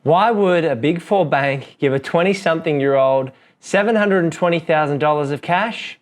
Why would a Big Four bank give a 20-something-year-old $720,000 of cash?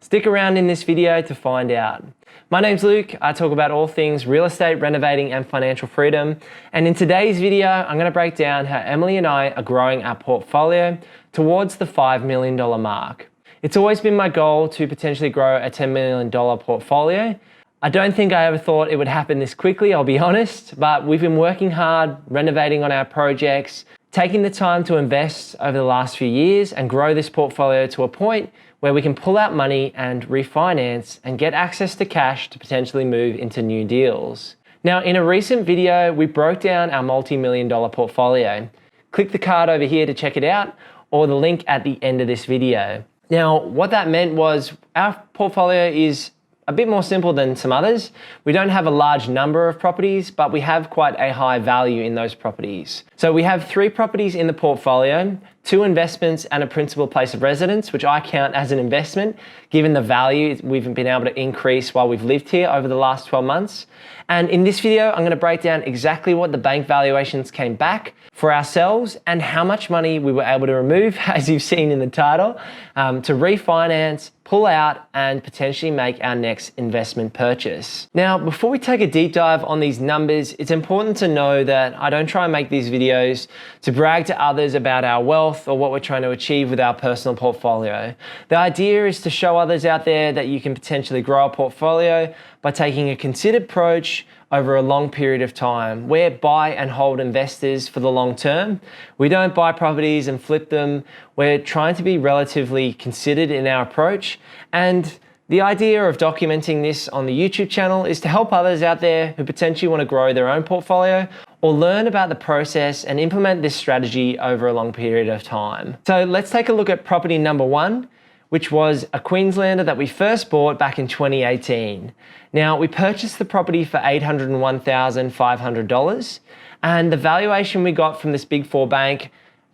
Stick around in this video to find out. My name's Luke. I talk about all things real estate, renovating, and financial freedom. And in today's video, I'm going to break down how Emily and I are growing our portfolio towards the $5 million mark. It's always been my goal to potentially grow a $10 million portfolio. I don't think I ever thought it would happen this quickly, I'll be honest, but we've been working hard, renovating on our projects, taking the time to invest over the last few years and grow this portfolio to a point where we can pull out money and refinance and get access to cash to potentially move into new deals. Now, in a recent video, we broke down our multi-million dollar portfolio. Click the card over here to check it out, or the link at the end of this video. Now, what that meant was our portfolio is a bit more simple than some others. We don't have a large number of properties, but we have quite a high value in those properties. So we have 3 properties in the portfolio, 2 investments and a principal place of residence, which I count as an investment, given the value we've been able to increase while we've lived here over the last 12 months. And in this video, I'm gonna break down exactly what the bank valuations came back for ourselves and how much money we were able to remove, as you've seen in the title, to refinance, pull out, and potentially make our next investment purchase. Now, before we take a deep dive on these numbers, it's important to know that I don't try and make these videos to brag to others about our wealth or what we're trying to achieve with our personal portfolio. The idea is to show others out there that you can potentially grow a portfolio by taking a considered approach over a long period of time. We're buy and hold investors for the long term. We don't buy properties and flip them. We're trying to be relatively considered in our approach. And the idea of documenting this on the YouTube channel is to help others out there who potentially want to grow their own portfolio or learn about the process and implement this strategy over a long period of time. So let's take a look at property number 1, which was a Queenslander that we first bought back in 2018. Now, we purchased the property for $801,500, and the valuation we got from this Big Four bank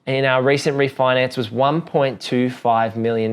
in our recent refinance was $1.25 million.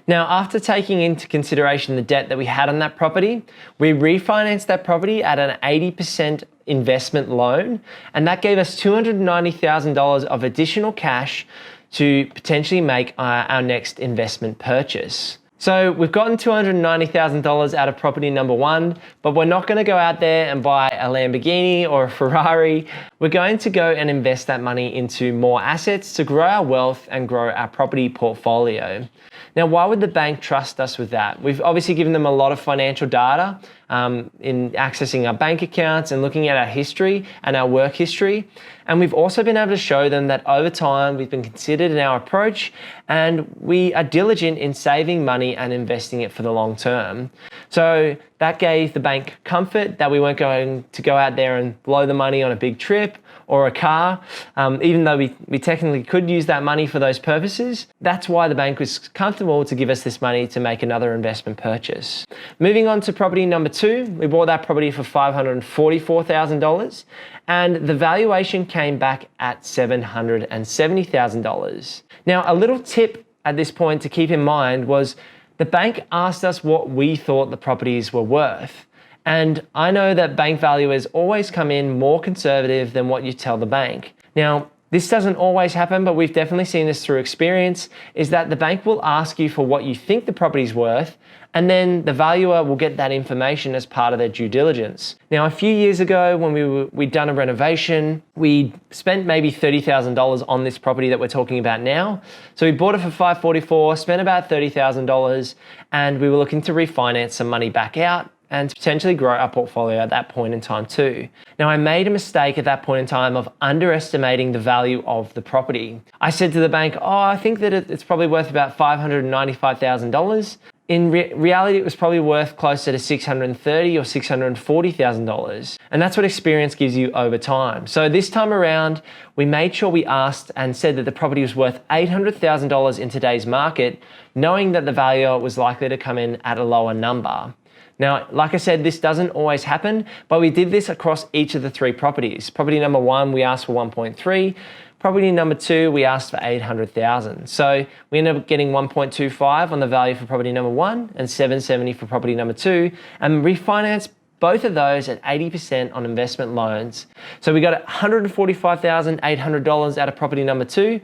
Now, after taking into consideration the debt that we had on that property, we refinanced that property at an 80% investment loan, and that gave us $290,000 of additional cash to potentially make our next investment purchase. So we've gotten $290,000 out of property number 1, but we're not going to go out there and buy a Lamborghini or a Ferrari. We're going to go and invest that money into more assets to grow our wealth and grow our property portfolio. Now, why would the bank trust us with that? We've obviously given them a lot of financial data in accessing our bank accounts and looking at our history and our work history. And we've also been able to show them that over time, we've been considered in our approach and we are diligent in saving money and investing it for the long term. So that gave the bank comfort that we weren't going to go out there and blow the money on a big trip or a car, even though we technically could use that money for those purposes. That's why the bank was comfortable to give us this money to make another investment purchase. Moving on to property number 2, we bought that property for $544,000, and the valuation came back at $770,000. Now, a little tip at this point to keep in mind was the bank asked us what we thought the properties were worth. And I know that bank valuers always come in more conservative than what you tell the bank. Now, this doesn't always happen, but we've definitely seen this through experience, is that the bank will ask you for what you think the property's worth, and then the valuer will get that information as part of their due diligence. Now, a few years ago when we'd done a renovation, we spent maybe $30,000 on this property that we're talking about now. So we bought it for $544,000, spent about $30,000, and we were looking to refinance some money back out and potentially grow our portfolio at that point in time too. Now, I made a mistake at that point in time of underestimating the value of the property. I said to the bank, I think that it's probably worth about $595,000. In reality, it was probably worth closer to $630,000 or $640,000. And that's what experience gives you over time. So this time around, we made sure we asked and said that the property was worth $800,000 in today's market, knowing that the valuer was likely to come in at a lower number. Now, like I said, this doesn't always happen, but we did this across each of the 3 properties. Property number 1, we asked for 1.3. Property number 2, we asked for $800,000. So we ended up getting 1.25 on the value for property number 1 and 770 for property number 2. And refinance both of those at 80% on investment loans. So we got $145,800 out of property number 2.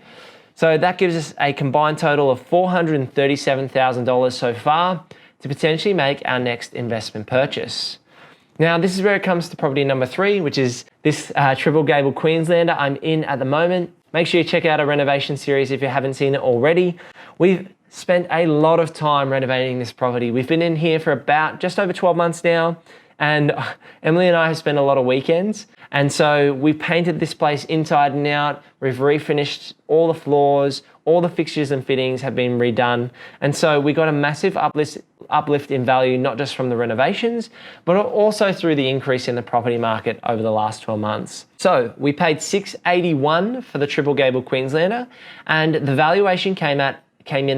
So that gives us a combined total of $437,000 so far to potentially make our next investment purchase. Now, this is where it comes to property number 3, which is this triple Gable Queenslander I'm in at the moment. Make sure you check out our renovation series if you haven't seen it already. We've spent a lot of time renovating this property. We've been in here for about just over 12 months now, and Emily and I have spent a lot of weekends. And so we've painted this place inside and out. We've refinished all the floors, all the fixtures and fittings have been redone. And so we got a massive uplift in value, not just from the renovations, but also through the increase in the property market over the last 12 months. So we paid $681 for the triple Gable Queenslander, and the valuation came in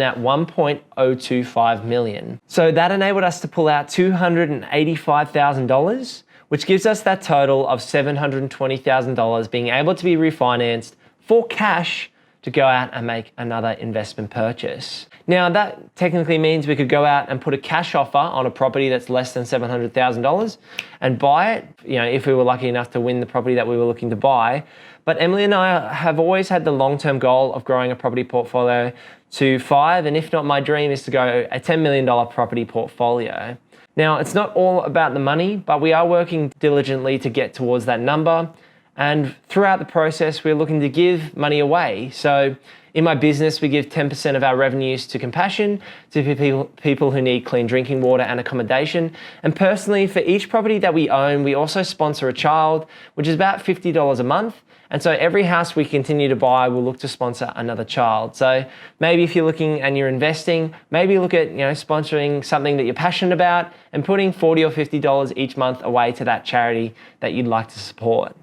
at $1.025 million. So that enabled us to pull out $285,000, which gives us that total of $720,000 being able to be refinanced for cash to go out and make another investment purchase. Now that technically means we could go out and put a cash offer on a property that's less than $700,000 and buy it, if we were lucky enough to win the property that we were looking to buy. But Emily and I have always had the long-term goal of growing a property portfolio to 5, and if not, my dream is to go a $10 million property portfolio. Now, it's not all about the money, but we are working diligently to get towards that number. And throughout the process, we're looking to give money away. So in my business, we give 10% of our revenues to Compassion, to people who need clean drinking water and accommodation. And personally, for each property that we own, we also sponsor a child, which is about $50 a month. And so every house we continue to buy, we'll look to sponsor another child. So maybe if you're looking and you're investing, maybe look at sponsoring something that you're passionate about and putting $40 or $50 each month away to that charity that you'd like to support.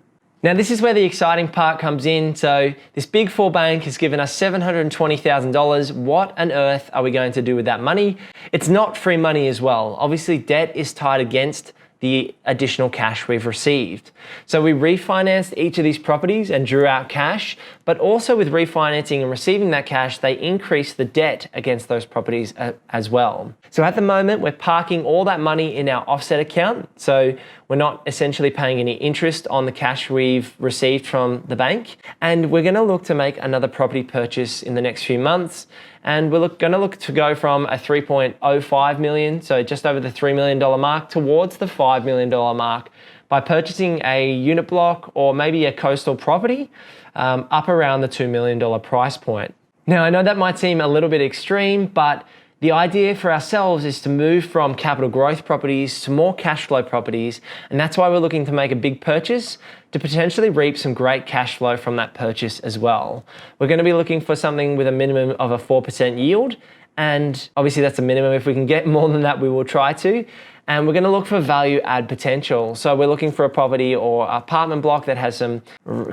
Now, this is where the exciting part comes in. So this Big Four bank has given us $720,000. What on earth are we going to do with that money? It's not free money as well. Obviously, debt is tied against the additional cash we've received. So we refinanced each of these properties and drew out cash, but also with refinancing and receiving that cash, they increased the debt against those properties as well. So at the moment, we're parking all that money in our offset account. So we're not essentially paying any interest on the cash we've received from the bank. And we're gonna look to make another property purchase in the next few months. And we're going to look to go from a $3.05 million, so just over the $3 million mark, towards the $5 million mark by purchasing a unit block or maybe a coastal property up around the $2 million price point. Now, I know that might seem a little bit extreme, but the idea for ourselves is to move from capital growth properties to more cash flow properties, and that's why we're looking to make a big purchase to potentially reap some great cash flow from that purchase as well. We're going to be looking for something with a minimum of a 4% yield, and obviously that's a minimum. If we can get more than that, we will try to. And we're going to look for value add potential. So we're looking for a property or apartment block that has some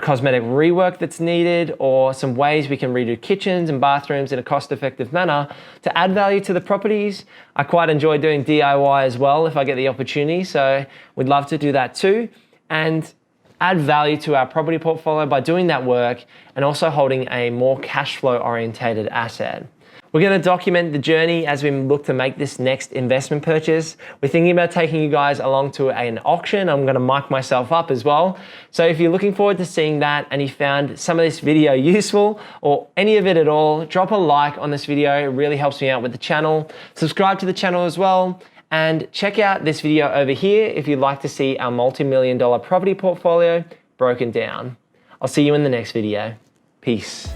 cosmetic rework that's needed, or some ways we can redo kitchens and bathrooms in a cost-effective manner to add value to the properties. I quite enjoy doing DIY as well if I get the opportunity, so we'd love to do that too. And add value to our property portfolio by doing that work and also holding a more cash flow orientated asset. We're going to document the journey as we look to make this next investment purchase. We're thinking about taking you guys along to an auction. I'm going to mic myself up as well. So if you're looking forward to seeing that and you found some of this video useful or any of it at all, drop a like on this video. It really helps me out with the channel. Subscribe to the channel as well. And check out this video over here if you'd like to see our multi-million-dollar property portfolio broken down. I'll see you in the next video. Peace.